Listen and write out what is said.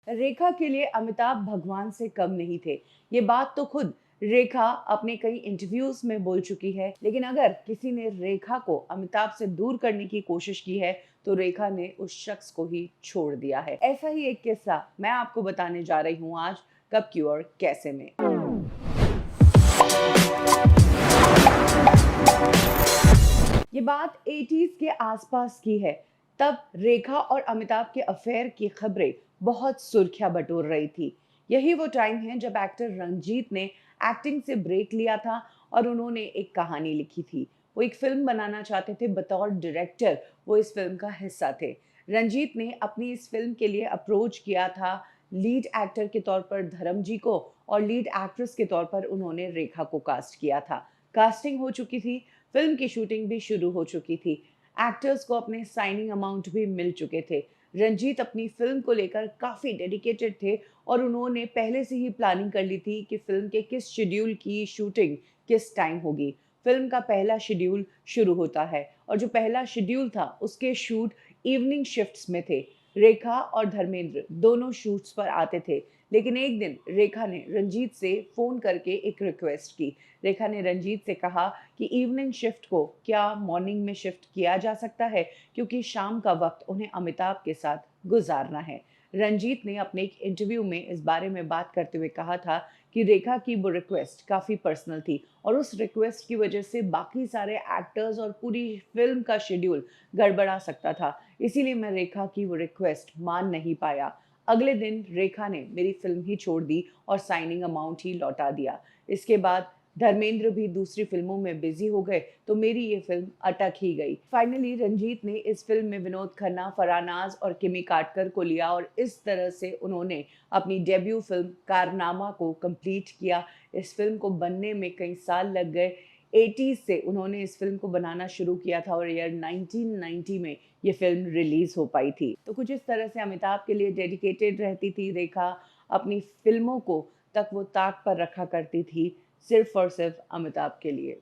रेखा के लिए अमिताभ भगवान से कम नहीं थे। ये बात तो खुद रेखा अपने कई इंटरव्यूज में बोल चुकी है। लेकिन अगर किसी ने रेखा को अमिताभ से दूर करने की कोशिश की है तो रेखा ने उस शख्स को ही छोड़ दिया है। ऐसा ही एक किस्सा मैं आपको बताने जा रही हूँ आज कब क्यों और कैसे में। ये बात 80s के आसपास की है। तब रेखा और अमिताभ के अफेयर की खबरें बहुत सुर्खियां बटोर रही थी। यही वो टाइम है जब एक्टर रंजीत ने एक्टिंग से ब्रेक लिया था और उन्होंने एक कहानी लिखी थी। वो एक फिल्म बनाना चाहते थे, बतौर डायरेक्टर वो इस फिल्म का हिस्सा थे। रंजीत ने अपनी इस फिल्म के लिए अप्रोच किया था लीड एक्टर के तौर पर धर्म जी को, और लीड एक्ट्रेस के तौर पर उन्होंने रेखा को कास्ट किया था। कास्टिंग हो चुकी थी, फिल्म की शूटिंग भी शुरू हो चुकी थी, एक्टर्स को अपने साइनिंग अमाउंट भी मिल चुके थे। रंजीत अपनी फिल्म को लेकर काफी डेडिकेटेड थे और उन्होंने पहले से ही प्लानिंग कर ली थी कि फिल्म के किस शेड्यूल की शूटिंग किस टाइम होगी। फिल्म का पहला शेड्यूल शुरू होता है और जो पहला शेड्यूल था उसके शूट इवनिंग शिफ्ट्स में थे। रेखा और धर्मेंद्र दोनों शूट्स पर आते थे। लेकिन एक दिन रेखा ने रंजीत से फोन करके एक रिक्वेस्ट की। रेखा ने रंजीत से कहा कि इवनिंग शिफ्ट को क्या मॉर्निंग में शिफ्ट किया जा सकता है, क्योंकि शाम का वक्त उन्हें अमिताभ के साथ गुजारना है। रंजीत ने अपने एक इंटरव्यू में इस बारे में बात करते हुए कहा था कि रेखा की वो रिक्वेस्ट काफ़ी पर्सनल थी और उस रिक्वेस्ट की वजह से बाकी सारे एक्टर्स और पूरी फिल्म का शेड्यूल गड़बड़ा सकता था। इसीलिए मैं रेखा की वो रिक्वेस्ट मान नहीं पाया। अगले दिन रेखा ने मेरी फिल्म ही छोड़ दी और साइनिंग अमाउंट ही लौटा दिया। इसके बाद धर्मेंद्र भी दूसरी फिल्मों में बिजी हो गए तो मेरी ये फिल्म अटक ही गई। फाइनली रंजीत ने इस फिल्म में विनोद खन्ना, फरानाज और किमी काटकर को लिया और इस तरह से उन्होंने अपनी डेब्यू फिल्म कारनामा को कंप्लीट किया। इस फिल्म को बनने में कई साल लग गए। 80s से उन्होंने इस फिल्म को बनाना शुरू किया था और ईयर 1990 में ये फिल्म रिलीज हो पाई थी। तो कुछ इस तरह से अमिताभ के लिए डेडिकेटेड रहती थी रेखा। अपनी फिल्मों को तक वो ताक पर रखा करती थी, सिर्फ और सिर्फ अमिताभ के लिए।